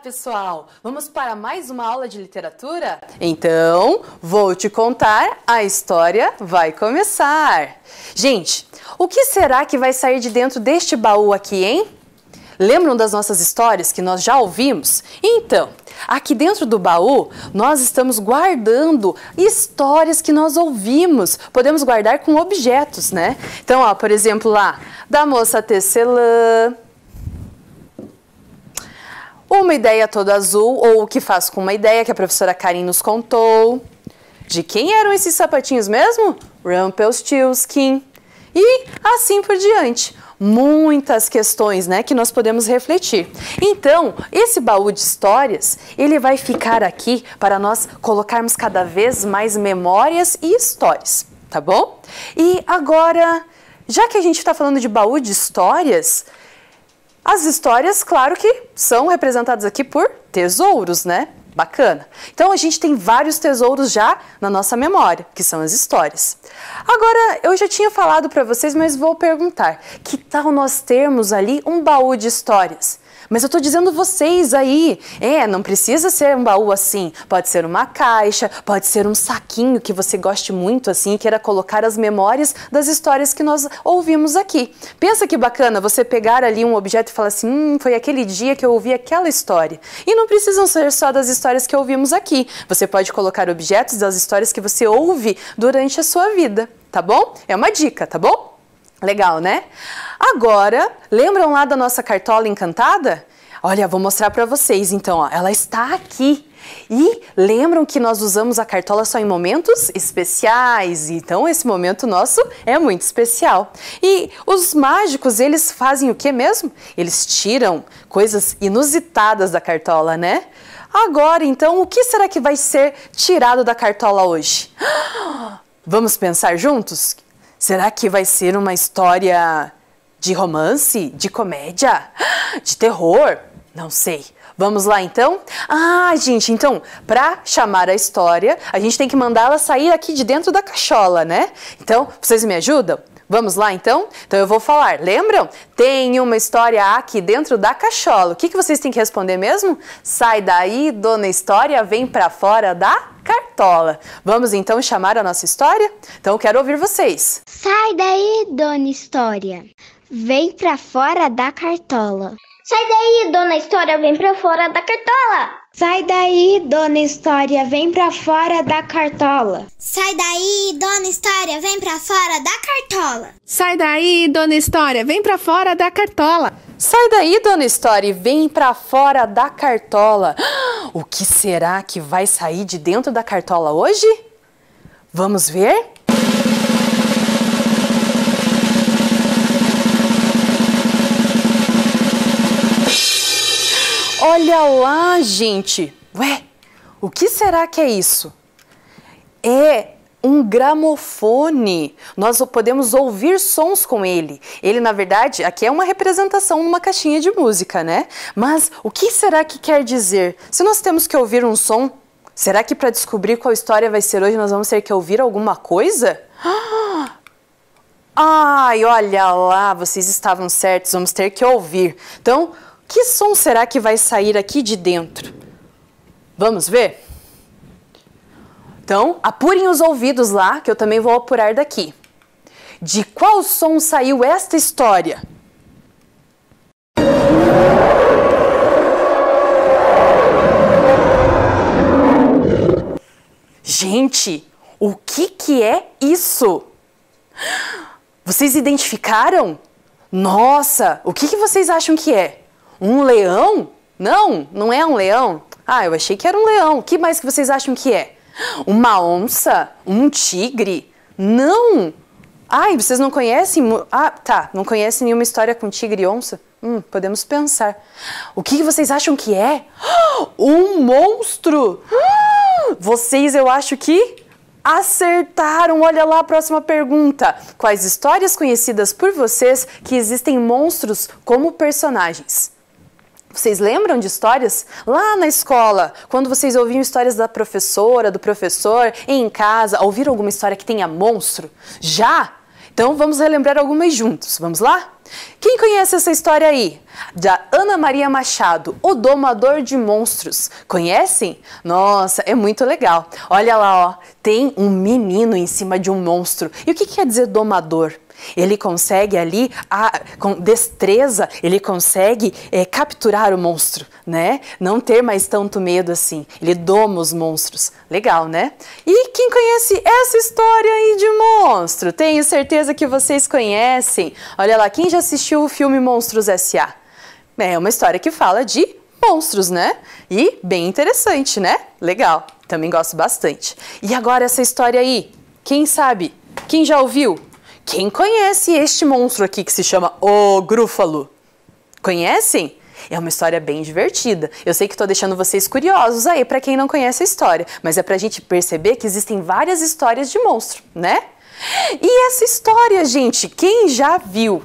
pessoal! Vamos para mais uma aula de literatura? Então, vou te contar, a história vai começar! Gente, o que será que vai sair de dentro deste baú aqui, hein? Lembram das nossas histórias que nós já ouvimos? Então, aqui dentro do baú, nós estamos guardando histórias que nós ouvimos. Podemos guardar com objetos, né? Então, ó, por exemplo, lá, da moça tecelã, uma ideia toda azul, ou o que faz com uma ideia que a professora Karin nos contou. De quem eram esses sapatinhos mesmo? Rumpelstiltskin. E assim por diante. Muitas questões, né, que nós podemos refletir. Então, esse baú de histórias, ele vai ficar aqui para nós colocarmos cada vez mais memórias e histórias, tá bom? E agora, já que a gente está falando de baú de histórias, as histórias, claro que são representadas aqui por tesouros, né? Bacana. Então, a gente tem vários tesouros já na nossa memória, que são as histórias. Agora, eu já tinha falado para vocês, mas vou perguntar. Que tal nós termos ali um baú de histórias? Mas eu estou dizendo vocês aí, não precisa ser um baú assim, pode ser uma caixa, pode ser um saquinho que você goste muito assim, queira colocar as memórias das histórias que nós ouvimos aqui. Pensa que bacana você pegar ali um objeto e falar assim, foi aquele dia que eu ouvi aquela história. E não precisam ser só das histórias que ouvimos aqui, você pode colocar objetos das histórias que você ouve durante a sua vida, tá bom? É uma dica, tá bom? Legal, né? Agora, lembram lá da nossa cartola encantada? Olha, vou mostrar para vocês, então, ó, ela está aqui. E lembram que nós usamos a cartola só em momentos especiais? Então, esse momento nosso é muito especial. E os mágicos, eles fazem o que mesmo? Eles tiram coisas inusitadas da cartola, né? Agora, então, o que será que vai ser tirado da cartola hoje? Vamos pensar juntos? Será que vai ser uma história de romance, de comédia, de terror? Não sei. Vamos lá então? Gente, então, para chamar a história, a gente tem que mandar ela sair aqui de dentro da cachola, né? Então, vocês me ajudam? Vamos lá então? Então eu vou falar, lembram? Tem uma história aqui dentro da cachola. O que vocês têm que responder mesmo? Sai daí, dona História, vem pra fora da cartola. Vamos então chamar a nossa história? Então eu quero ouvir vocês. Sai daí, dona História, vem pra fora da cartola. Sai daí, dona História, vem pra fora da cartola. Sai daí, dona História, vem pra fora da cartola. Sai daí, dona História, vem pra fora da cartola. Sai daí, dona História, vem pra fora da cartola. Sai daí, dona História, e vem pra fora da cartola. O que será que vai sair de dentro da cartola hoje? Vamos ver? Olha lá, gente! Ué, o que será que é isso? É um gramofone. Nós podemos ouvir sons com ele. Ele, na verdade, aqui é uma representação numa caixinha de música, né? Mas o que será que quer dizer? Se nós temos que ouvir um som, será que para descobrir qual história vai ser hoje nós vamos ter que ouvir alguma coisa? Ai, olha lá, vocês estavam certos, vamos ter que ouvir. Então, que som será que vai sair aqui de dentro? Vamos ver? Então, apurem os ouvidos lá, que eu também vou apurar daqui. De qual som saiu esta história? Gente, o que é isso? Vocês identificaram? Nossa, o que vocês acham que é? Um leão? Não, não é um leão. Eu achei que era um leão. O que mais que vocês acham que é? Uma onça? Um tigre? Não! Vocês não conhecem? Não conhecem nenhuma história com tigre e onça? Podemos pensar. O que vocês acham que é? Um monstro! Vocês, eu acho que acertaram! Olha lá a próxima pergunta. Quais histórias conhecidas por vocês que existem monstros como personagens? Vocês lembram de histórias lá na escola, quando vocês ouviam histórias da professora, do professor, em casa, ouviram alguma história que tenha monstro? Já? Então vamos relembrar algumas juntos, vamos lá? Quem conhece essa história aí? Da Ana Maria Machado, O Domador de Monstros. Conhecem? Nossa, é muito legal. Olha lá, ó, tem um menino em cima de um monstro. E o que quer dizer domador? Ele consegue ali, com destreza, ele consegue capturar o monstro, né? Não ter mais tanto medo assim. Ele doma os monstros. Legal, né? E quem conhece essa história aí de monstro? Tenho certeza que vocês conhecem. Olha lá, quem já assistiu o filme Monstros S.A.? É uma história que fala de monstros, né? E bem interessante, né? Legal, também gosto bastante. E agora essa história aí, quem sabe? Quem já ouviu? Quem conhece este monstro aqui que se chama O Grúfalo? Conhecem? É uma história bem divertida. Eu sei que estou deixando vocês curiosos aí para quem não conhece a história, mas é para a gente perceber que existem várias histórias de monstro, né? E essa história, gente, quem já viu?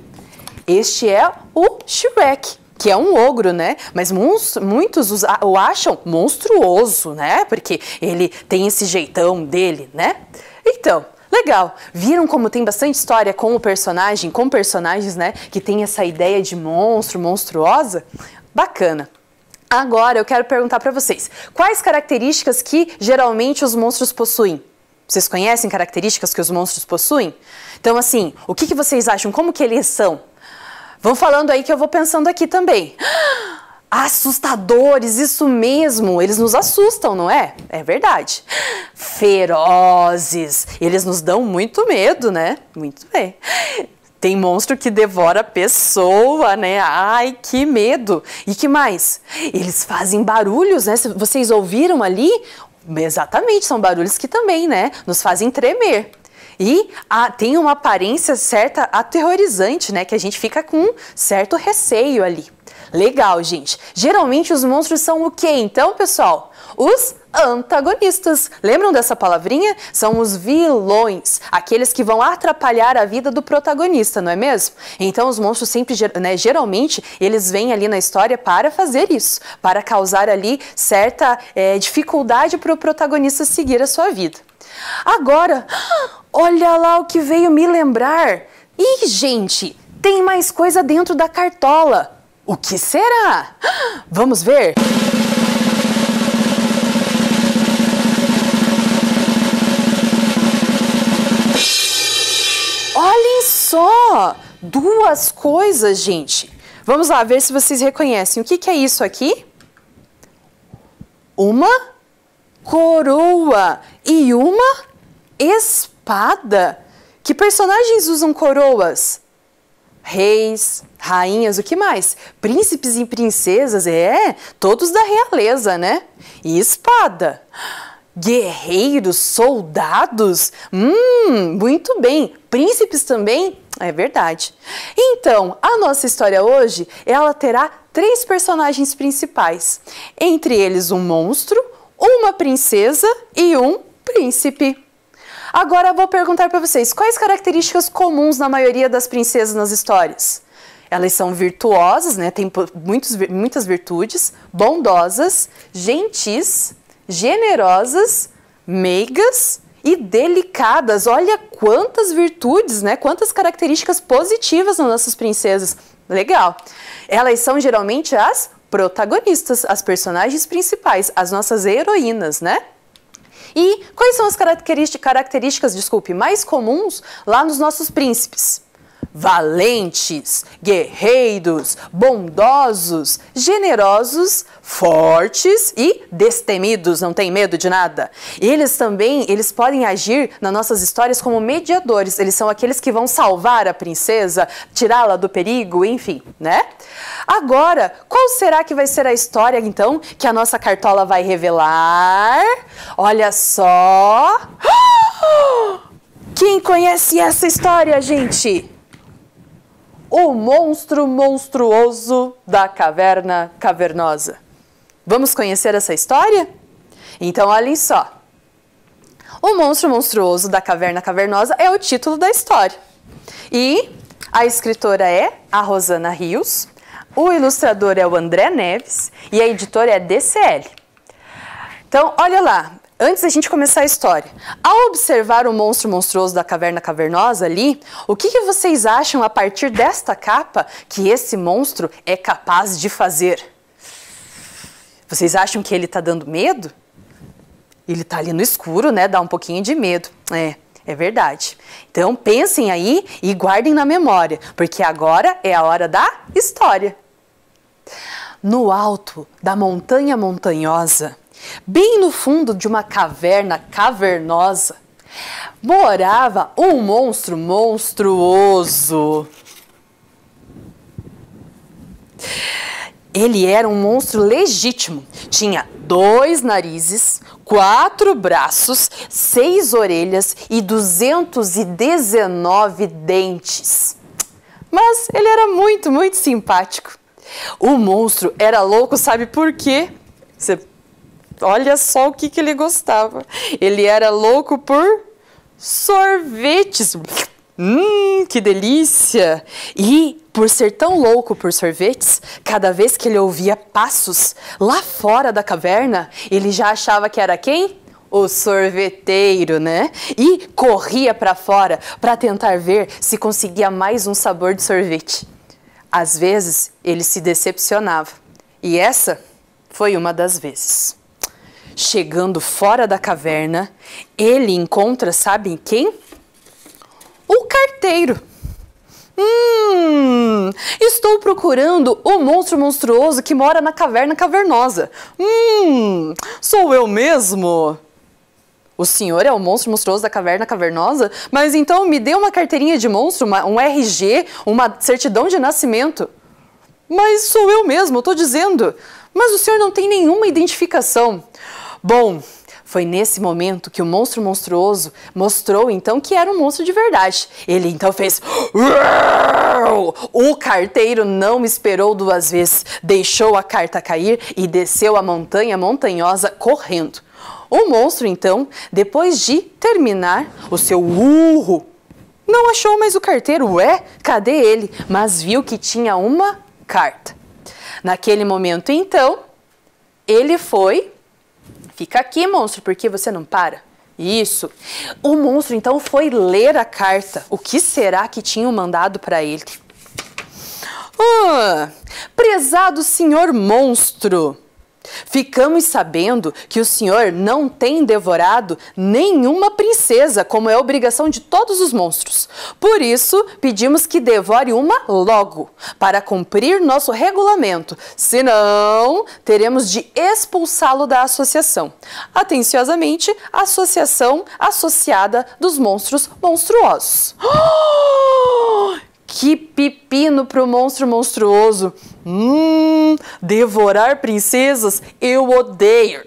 Este é o Shrek, que é um ogro, né? Mas muitos o acham monstruoso, né? Porque ele tem esse jeitão dele, né? Então, legal. Viram como tem bastante história com personagens, né? Que tem essa ideia de monstro, monstruosa? Bacana. Agora eu quero perguntar para vocês, quais características que geralmente os monstros possuem? Vocês conhecem características que os monstros possuem? Então, assim, o que vocês acham? Como que eles são? Vão falando aí que eu vou pensando aqui também. Assustadores, isso mesmo, eles nos assustam, não é? É verdade. Ferozes, eles nos dão muito medo, né? Muito bem. Tem monstro que devora a pessoa, né? Ai, que medo. E que mais? Eles fazem barulhos, né? Vocês ouviram ali? Exatamente, são barulhos que também, né? Nos fazem tremer. E tem uma aparência certa aterrorizante, né? Que a gente fica com um certo receio ali. Legal, gente. Geralmente os monstros são o quê, então, pessoal? Os antagonistas. Lembram dessa palavrinha? São os vilões, aqueles que vão atrapalhar a vida do protagonista, não é mesmo? Então os monstros sempre, né, geralmente, eles vêm ali na história para fazer isso, para causar ali certa dificuldade para o protagonista seguir a sua vida. Agora, olha lá o que veio me lembrar. Ih, gente, tem mais coisa dentro da cartola. O que será? Vamos ver? Olhem só! Duas coisas, gente. Vamos lá ver se vocês reconhecem. O que é isso aqui? Uma coroa e uma espada. Que personagens usam coroas? Reis, rainhas, o que mais? Príncipes e princesas, todos da realeza, né? E espada. Guerreiros, soldados, muito bem. Príncipes também, é verdade. Então, a nossa história hoje, ela terá 3 personagens principais. Entre eles um monstro, uma princesa e um príncipe. Agora eu vou perguntar para vocês, quais características comuns na maioria das princesas nas histórias? Elas são virtuosas, né? Tem muitas virtudes, bondosas, gentis, generosas, meigas e delicadas. Olha quantas virtudes, né? Quantas características positivas nas nossas princesas. Legal. Elas são geralmente as protagonistas, as personagens principais, as nossas heroínas, né? E quais são as características, mais comuns lá nos nossos príncipes? Valentes, guerreiros, bondosos, generosos, fortes e destemidos, não tem medo de nada. Eles podem agir nas nossas histórias como mediadores, eles são aqueles que vão salvar a princesa, tirá-la do perigo, enfim, né? Agora, qual será que vai ser a história, então, que a nossa cartola vai revelar? Olha só! Quem conhece essa história, gente? O monstro monstruoso da caverna cavernosa. Vamos conhecer essa história? Então, olhem só. O monstro monstruoso da caverna cavernosa é o título da história. E a escritora é a Rosana Rios, o ilustrador é o André Neves e a editora é a DCL. Então, olha lá. antes da gente começar a história, ao observar o monstro monstruoso da caverna cavernosa ali, o que vocês acham a partir desta capa que esse monstro é capaz de fazer? Vocês acham que ele está dando medo? Ele está ali no escuro, né? Dá um pouquinho de medo. É verdade. Então pensem aí e guardem na memória, porque agora é a hora da história. No alto da montanha montanhosa, bem no fundo de uma caverna cavernosa, morava um monstro monstruoso. Ele era um monstro legítimo. Tinha 2 narizes, 4 braços, 6 orelhas e 219 dentes. Mas ele era muito, muito simpático. O monstro era louco, sabe por quê? Olha só o que ele gostava. Ele era louco por sorvetes. Que delícia! E por ser tão louco por sorvetes, cada vez que ele ouvia passos lá fora da caverna, ele já achava que era quem? O sorveteiro, né? E corria para fora para tentar ver se conseguia mais um sabor de sorvete. Às vezes, ele se decepcionava. E essa foi uma das vezes. Chegando fora da caverna, ele encontra, sabe quem? O carteiro. Estou procurando o monstro monstruoso que mora na caverna cavernosa. Sou eu mesmo? O senhor é o monstro monstruoso da caverna cavernosa? Mas então me dê uma carteirinha de monstro, um RG, uma certidão de nascimento. Mas sou eu mesmo, eu tô dizendo. Mas o senhor não tem nenhuma identificação. Bom, foi nesse momento que o monstro monstruoso mostrou então que era um monstro de verdade. Ele então fez... O carteiro não me esperou 2 vezes, deixou a carta cair e desceu a montanha montanhosa correndo. O monstro então, depois de terminar o seu urro, não achou mais o carteiro. Ué, cadê ele? Mas viu que tinha uma carta. Naquele momento então, ele foi... Fica aqui, monstro, porque você não para? Isso. O monstro, então, foi ler a carta. O que será que tinham mandado para ele? Prezado senhor monstro, ficamos sabendo que o senhor não tem devorado nenhuma princesa, como é obrigação de todos os monstros. Por isso, pedimos que devore uma logo, para cumprir nosso regulamento. Senão, teremos de expulsá-lo da associação. Atenciosamente, Associação Associada dos Monstros Monstruosos. Que pepino pro monstro monstruoso. Devorar princesas eu odeio.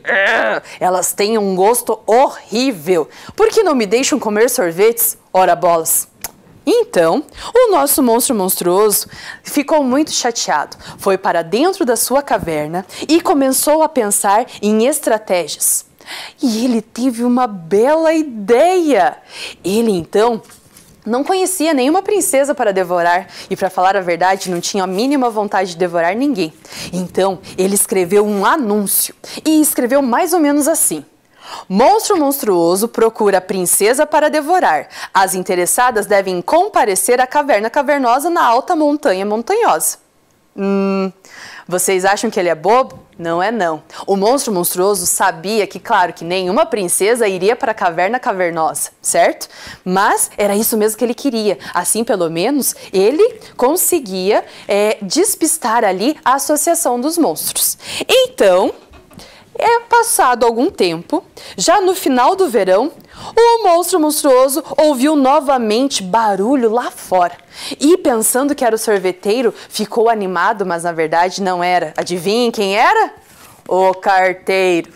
Elas têm um gosto horrível. Por que não me deixam comer sorvetes? Ora bolas. Então, o nosso monstro monstruoso ficou muito chateado. Foi para dentro da sua caverna e começou a pensar em estratégias. E ele teve uma bela ideia. Ele então... não conhecia nenhuma princesa para devorar e, para falar a verdade, não tinha a mínima vontade de devorar ninguém. Então, ele escreveu um anúncio e escreveu mais ou menos assim: monstro monstruoso procura princesa para devorar. As interessadas devem comparecer à caverna cavernosa na alta montanha montanhosa. Vocês acham que ele é bobo? Não é não. O monstro monstruoso sabia que, claro, que nenhuma princesa iria para a caverna cavernosa, certo? Mas era isso mesmo que ele queria. Assim, pelo menos, ele conseguia despistar ali a associação dos monstros. Então, passado algum tempo, já no final do verão, o monstro monstruoso ouviu novamente barulho lá fora. E pensando que era o sorveteiro, ficou animado, mas na verdade não era. Adivinhem quem era? O carteiro.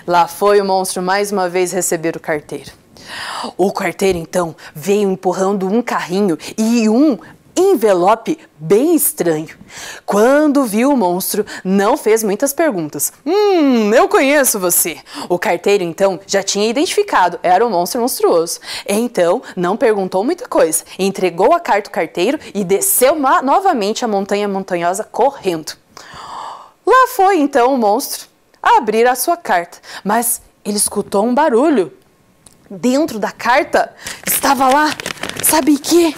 Lá foi o monstro mais uma vez receber o carteiro. O carteiro então veio empurrando um carrinho e um envelope bem estranho. Quando viu o monstro, não fez muitas perguntas. Eu conheço você. O carteiro, então, já tinha identificado. Era o monstro monstruoso. Então, não perguntou muita coisa. Entregou a carta ao carteiro e desceu novamente a montanha montanhosa correndo. Lá foi, então, o monstro abrir a sua carta. Mas ele escutou um barulho. Dentro da carta estava lá, sabe que?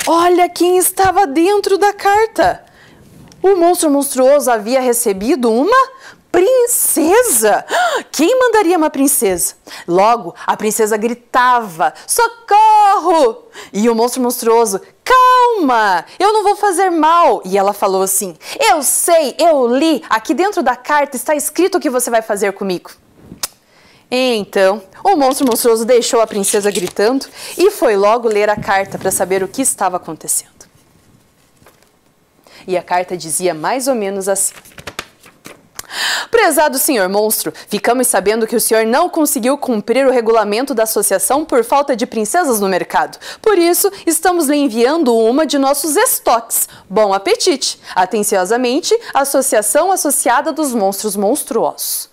Olha quem estava dentro da carta. O monstro monstruoso havia recebido uma princesa. Quem mandaria uma princesa? Logo, a princesa gritava, socorro! E o monstro monstruoso, calma, eu não vou fazer mal. E ela falou assim, eu sei, eu li, aqui dentro da carta está escrito o que você vai fazer comigo. Então, o monstro monstruoso deixou a princesa gritando e foi logo ler a carta para saber o que estava acontecendo. E a carta dizia mais ou menos assim. Prezado senhor monstro, ficamos sabendo que o senhor não conseguiu cumprir o regulamento da associação por falta de princesas no mercado. Por isso, estamos lhe enviando uma de nossos estoques. Bom apetite! Atenciosamente, Associação Associada dos Monstros Monstruosos.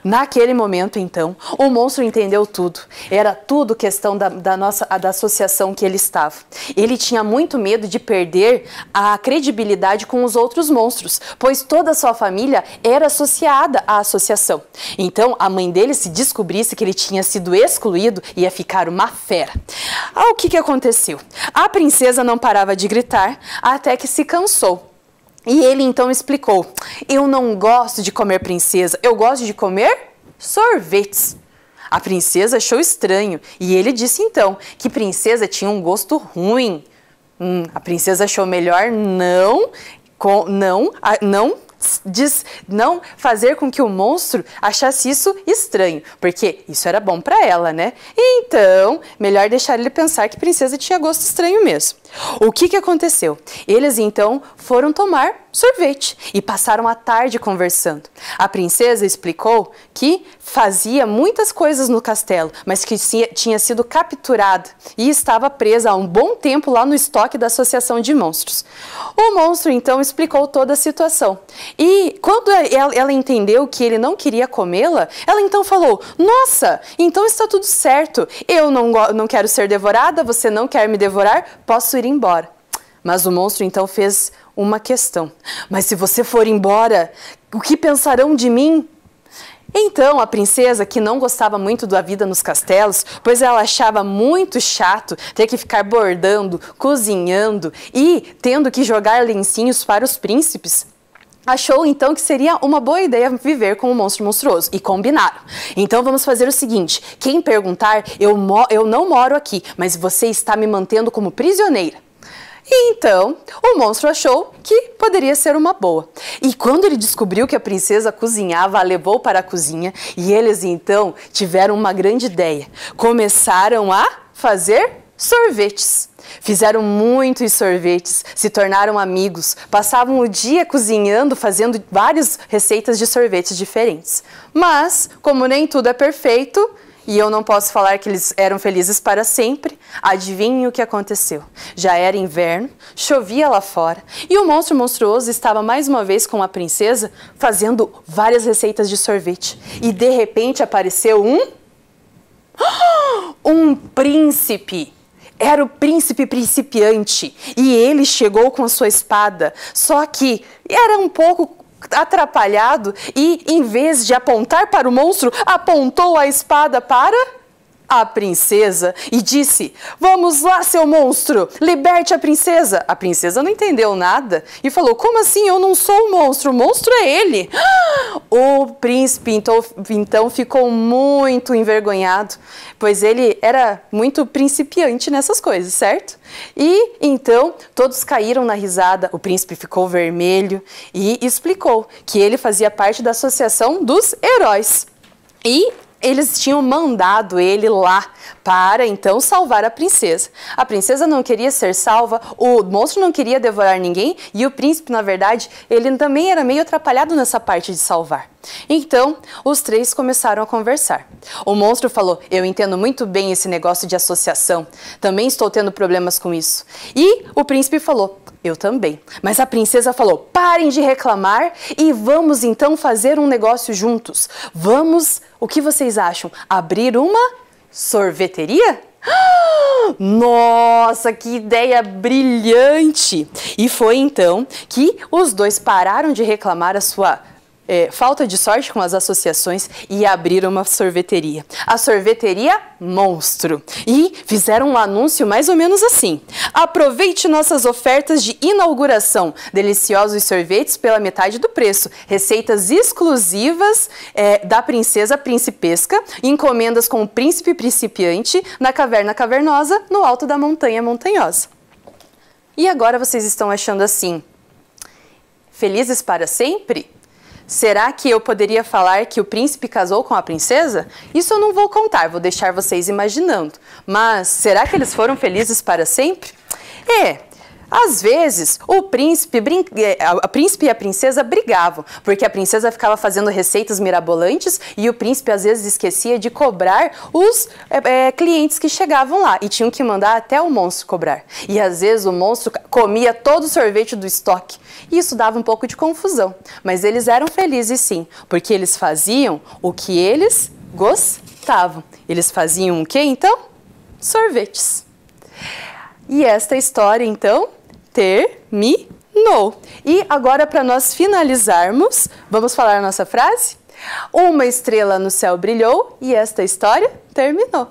Naquele momento, então, o monstro entendeu tudo. Era tudo questão da associação que ele estava. Ele tinha muito medo de perder a credibilidade com os outros monstros, pois toda a sua família era associada à associação. Então, a mãe dele, se descobrisse que ele tinha sido excluído, ia ficar uma fera. O que aconteceu? A princesa não parava de gritar até que se cansou. E ele então explicou, eu não gosto de comer princesa, eu gosto de comer sorvetes. A princesa achou estranho e ele disse então que princesa tinha um gosto ruim. A princesa achou melhor não fazer com que o monstro achasse isso estranho, porque isso era bom para ela, né? Então, melhor deixar ele pensar que princesa tinha gosto estranho mesmo. O que aconteceu? Eles então foram tomar sorvete e passaram a tarde conversando. A princesa explicou que fazia muitas coisas no castelo, mas que tinha sido capturada e estava presa há um bom tempo lá no estoque da Associação de Monstros. O monstro então explicou toda a situação e quando ela entendeu que ele não queria comê-la, ela então falou, nossa, então está tudo certo, eu não quero ser devorada, você não quer me devorar, posso ir embora. Mas o monstro então fez uma questão. Mas se você for embora, o que pensarão de mim? Então a princesa, que não gostava muito da vida nos castelos, pois ela achava muito chato ter que ficar bordando, cozinhando e tendo que jogar lencinhos para os príncipes, achou então que seria uma boa ideia viver com o monstro monstruoso e combinaram. Então vamos fazer o seguinte, quem perguntar, eu não moro aqui, mas você está me mantendo como prisioneira. E então, o monstro achou que poderia ser uma boa. E quando ele descobriu que a princesa cozinhava, a levou para a cozinha e eles então tiveram uma grande ideia. Começaram a fazer sorvetes. Fizeram muitos sorvetes, se tornaram amigos, passavam o dia cozinhando, fazendo várias receitas de sorvetes diferentes. Mas, como nem tudo é perfeito, e eu não posso falar que eles eram felizes para sempre, adivinhem o que aconteceu. Já era inverno, chovia lá fora, e o monstro monstruoso estava mais uma vez com a princesa, fazendo várias receitas de sorvete. E de repente apareceu um príncipe. Era o príncipe principiante, e ele chegou com a sua espada, só que era um pouco atrapalhado e, em vez de apontar para o monstro, apontou a espada para a princesa e disse, vamos lá, seu monstro, liberte a princesa. A princesa não entendeu nada e falou, como assim? Eu não sou o monstro é ele. O príncipe então ficou muito envergonhado, pois ele era muito principiante nessas coisas, certo? E então todos caíram na risada, o príncipe ficou vermelho e explicou que ele fazia parte da Associação dos Heróis. E eles tinham mandado ele lá para, então, salvar a princesa. A princesa não queria ser salva, o monstro não queria devorar ninguém e o príncipe, na verdade, ele também era meio atrapalhado nessa parte de salvar. Então, os três começaram a conversar. O monstro falou, eu entendo muito bem esse negócio de associação, também estou tendo problemas com isso. E o príncipe falou, eu também. Mas a princesa falou, parem de reclamar e vamos então fazer um negócio juntos. Vamos, o que vocês acham? Abrir uma sorveteria? Nossa, que ideia brilhante! E foi então que os dois pararam de reclamar a sua falta de sorte com as associações e abriram uma sorveteria. A sorveteria Monstro. E fizeram um anúncio mais ou menos assim: aproveite nossas ofertas de inauguração. Deliciosos sorvetes pela metade do preço. Receitas exclusivas da princesa principesca. Encomendas com o príncipe principiante na caverna cavernosa no alto da montanha montanhosa. E agora vocês estão achando assim: felizes para sempre? Será que eu poderia falar que o príncipe casou com a princesa? Isso eu não vou contar, vou deixar vocês imaginando. Mas será que eles foram felizes para sempre? Às vezes o príncipe e a princesa brigavam, porque a princesa ficava fazendo receitas mirabolantes e o príncipe às vezes esquecia de cobrar os clientes que chegavam lá e tinham que mandar até o monstro cobrar. E às vezes o monstro comia todo o sorvete do estoque. E isso dava um pouco de confusão, mas eles eram felizes sim, porque eles faziam o que eles gostavam. Eles faziam o que então? Sorvetes. E esta história, então, terminou. E agora, para nós finalizarmos, vamos falar a nossa frase? Uma estrela no céu brilhou e esta história terminou.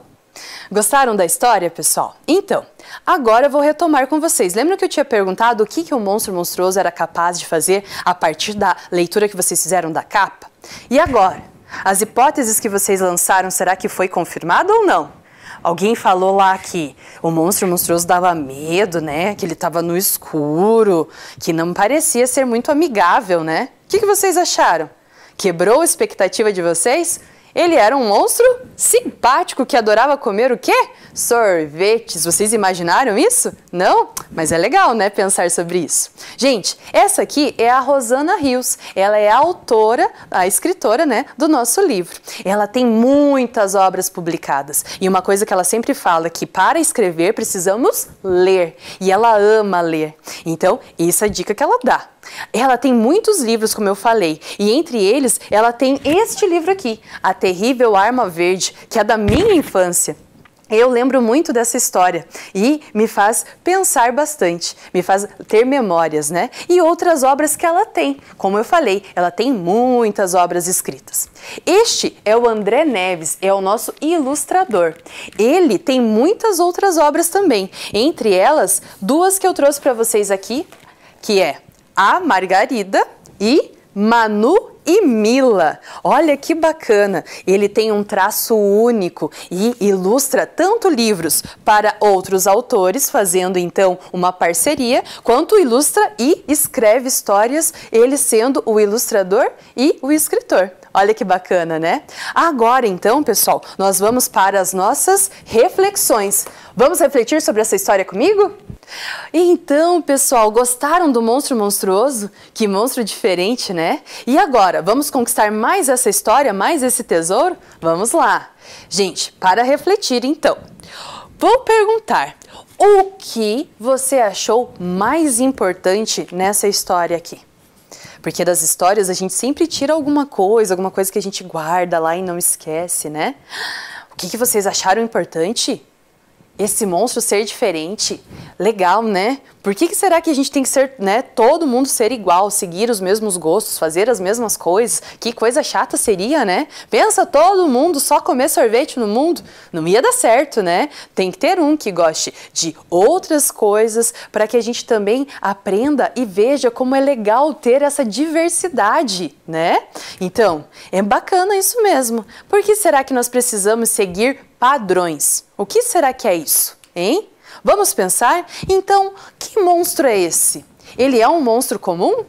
Gostaram da história, pessoal? Então, agora eu vou retomar com vocês. Lembram que eu tinha perguntado o que o monstro monstruoso era capaz de fazer a partir da leitura que vocês fizeram da capa? E agora? As hipóteses que vocês lançaram, será que foi confirmado ou não? Alguém falou lá que o monstro monstruoso dava medo, né? Que ele estava no escuro, que não parecia ser muito amigável, né? O que vocês acharam? Quebrou a expectativa de vocês? Ele era um monstro simpático que adorava comer o quê? Sorvetes. Vocês imaginaram isso? Não? Mas é legal, né, pensar sobre isso. Gente, essa aqui é a Rosana Rios. Ela é a autora, a escritora, né, do nosso livro. Ela tem muitas obras publicadas. E uma coisa que ela sempre fala é que para escrever precisamos ler. E ela ama ler. Então, essa é a dica que ela dá. Ela tem muitos livros, como eu falei, e entre eles ela tem este livro aqui, A Terrível Arma Verde, que é da minha infância. Eu lembro muito dessa história e me faz pensar bastante, me faz ter memórias, né? E outras obras que ela tem. Como eu falei, ela tem muitas obras escritas. Este é o André Neves, é o nosso ilustrador. Ele tem muitas outras obras também, entre elas duas que eu trouxe para vocês aqui, que é a Margarida e Manu e Mila. Olha que bacana! Ele tem um traço único e ilustra tanto livros para outros autores, fazendo então uma parceria, quanto ilustra e escreve histórias, ele sendo o ilustrador e o escritor. Olha que bacana, né? Agora então, pessoal, nós vamos para as nossas reflexões. Vamos refletir sobre essa história comigo? Então, pessoal, gostaram do monstro monstruoso? Que monstro diferente, né? E agora, vamos conquistar mais essa história, mais esse tesouro? Vamos lá! Gente, para refletir então, vou perguntar, o que você achou mais importante nessa história aqui? Porque das histórias a gente sempre tira alguma coisa que a gente guarda lá e não esquece, né? O que vocês acharam importante? Esse monstro ser diferente, legal, né? Por que será que a gente tem que ser, né, todo mundo ser igual, seguir os mesmos gostos, fazer as mesmas coisas? Que coisa chata seria, né? Pensa todo mundo só comer sorvete no mundo, não ia dar certo, né? Tem que ter um que goste de outras coisas para que a gente também aprenda e veja como é legal ter essa diversidade, né? Então, é bacana isso mesmo. Por que será que nós precisamos seguir padrões? O que será que é isso, hein? Vamos pensar? Então, que monstro é esse? Ele é um monstro comum?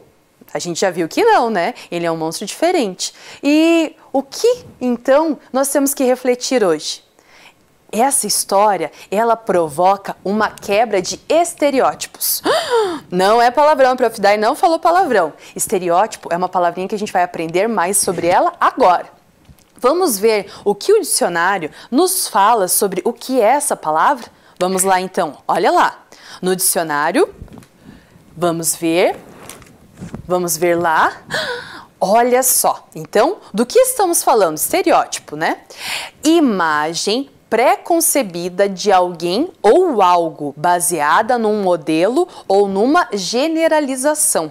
A gente já viu que não, né? Ele é um monstro diferente. E o que, então, nós temos que refletir hoje? Essa história, ela provoca uma quebra de estereótipos. Não é palavrão, a Prof. Dai não falou palavrão. Estereótipo é uma palavrinha que a gente vai aprender mais sobre ela agora. Vamos ver o que o dicionário nos fala sobre o que é essa palavra? Vamos lá então, olha lá. No dicionário, vamos ver lá. Olha só, então, do que estamos falando? Estereótipo, né? Imagem pré-concebida de alguém ou algo, baseada num modelo ou numa generalização.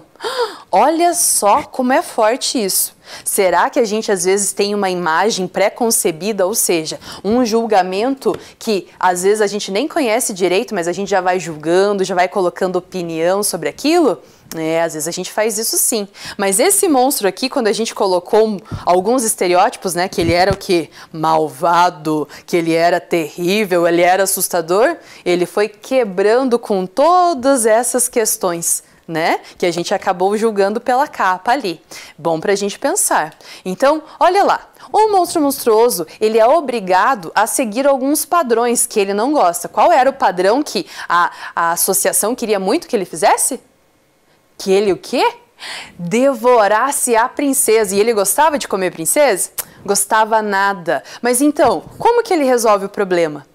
Olha só como é forte isso. Será que a gente às vezes tem uma imagem pré-concebida, ou seja, um julgamento que às vezes a gente nem conhece direito, mas a gente já vai julgando, já vai colocando opinião sobre aquilo? Às vezes a gente faz isso sim. Mas esse monstro aqui, quando a gente colocou alguns estereótipos, né, que ele era o quê? Malvado, que ele era terrível, ele era assustador, ele foi quebrando com todas essas questões, né, que a gente acabou julgando pela capa ali. Bom pra gente pensar. Então, olha lá, o monstro monstruoso, ele é obrigado a seguir alguns padrões que ele não gosta. Qual era o padrão que a associação queria muito que ele fizesse? Que ele o quê? Devorasse a princesa. E ele gostava de comer princesa? Gostava nada. Mas então, como que ele resolve o problema?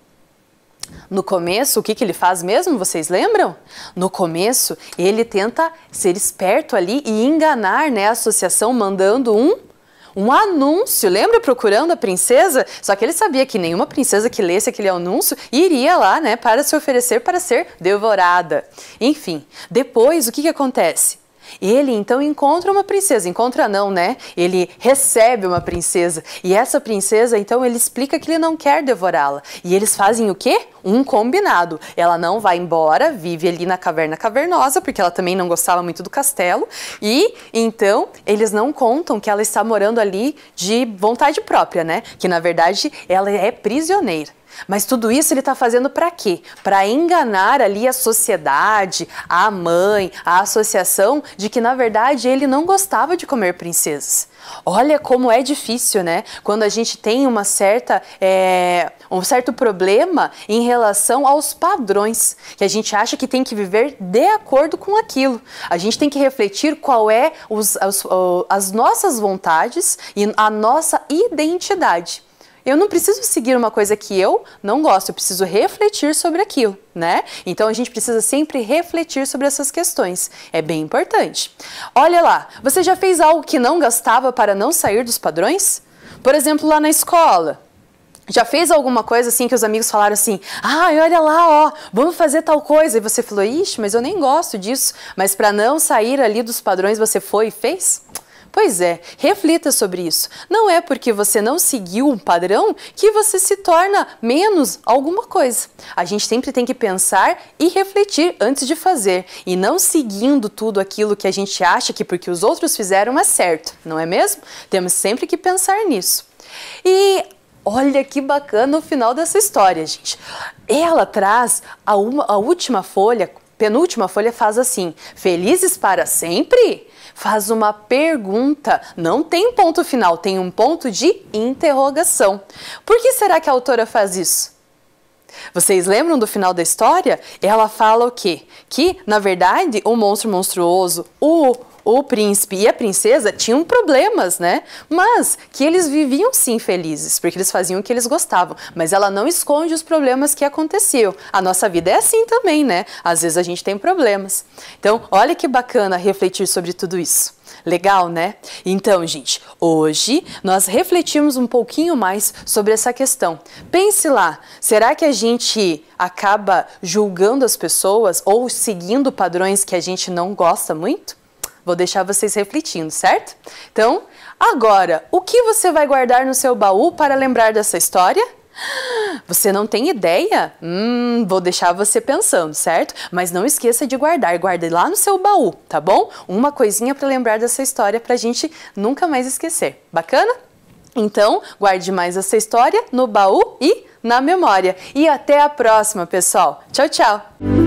No começo, o que ele faz mesmo? Vocês lembram? No começo, ele tenta ser esperto ali e enganar, né, a associação mandando um anúncio. Lembra, procurando a princesa? Só que ele sabia que nenhuma princesa que lesse aquele anúncio iria lá, né, para se oferecer para ser devorada. Enfim, depois o que acontece? Ele então encontra uma princesa, encontra não, né? Ele recebe uma princesa e essa princesa então ele explica que ele não quer devorá-la e eles fazem o quê? Um combinado. Ela não vai embora, vive ali na caverna cavernosa porque ela também não gostava muito do castelo e então eles não contam que ela está morando ali de vontade própria, né? Que na verdade ela é prisioneira. Mas tudo isso ele está fazendo para quê? Para enganar ali a sociedade, a mãe, a associação, de que na verdade ele não gostava de comer princesas. Olha como é difícil, né? Quando a gente tem um certo problema em relação aos padrões, que a gente acha que tem que viver de acordo com aquilo. A gente tem que refletir qual é as nossas vontades e a nossa identidade. Eu não preciso seguir uma coisa que eu não gosto, eu preciso refletir sobre aquilo, né? Então a gente precisa sempre refletir sobre essas questões, é bem importante. Olha lá, você já fez algo que não gostava para não sair dos padrões? Por exemplo, lá na escola. Já fez alguma coisa assim que os amigos falaram assim, olha lá, ó, vamos fazer tal coisa, e você falou, ixi, mas eu nem gosto disso, mas para não sair ali dos padrões você foi e fez? Pois é, reflita sobre isso. Não é porque você não seguiu um padrão que você se torna menos alguma coisa. A gente sempre tem que pensar e refletir antes de fazer e não seguindo tudo aquilo que a gente acha que porque os outros fizeram é certo, não é mesmo? Temos sempre que pensar nisso. E olha que bacana o final dessa história, gente. Ela traz a última folha, penúltima folha faz assim, felizes para sempre? Faz uma pergunta, não tem ponto final, tem um ponto de interrogação. Por que será que a autora faz isso? Vocês lembram do final da história? Ela fala o quê? Que, na verdade, o monstro monstruoso, o príncipe e a princesa tinham problemas, né? Mas que eles viviam sim felizes, porque eles faziam o que eles gostavam. Mas ela não esconde os problemas que aconteciam. A nossa vida é assim também, né? Às vezes a gente tem problemas. Então, olha que bacana refletir sobre tudo isso. Legal, né? Então, gente, hoje nós refletimos um pouquinho mais sobre essa questão. Pense lá, será que a gente acaba julgando as pessoas ou seguindo padrões que a gente não gosta muito? Vou deixar vocês refletindo, certo? Então, agora, o que você vai guardar no seu baú para lembrar dessa história? Você não tem ideia? Vou deixar você pensando, certo? Mas não esqueça de guardar, guarde lá no seu baú, tá bom? Uma coisinha para lembrar dessa história pra gente nunca mais esquecer. Bacana? Então, guarde mais essa história no baú e na memória. E até a próxima, pessoal. Tchau, tchau!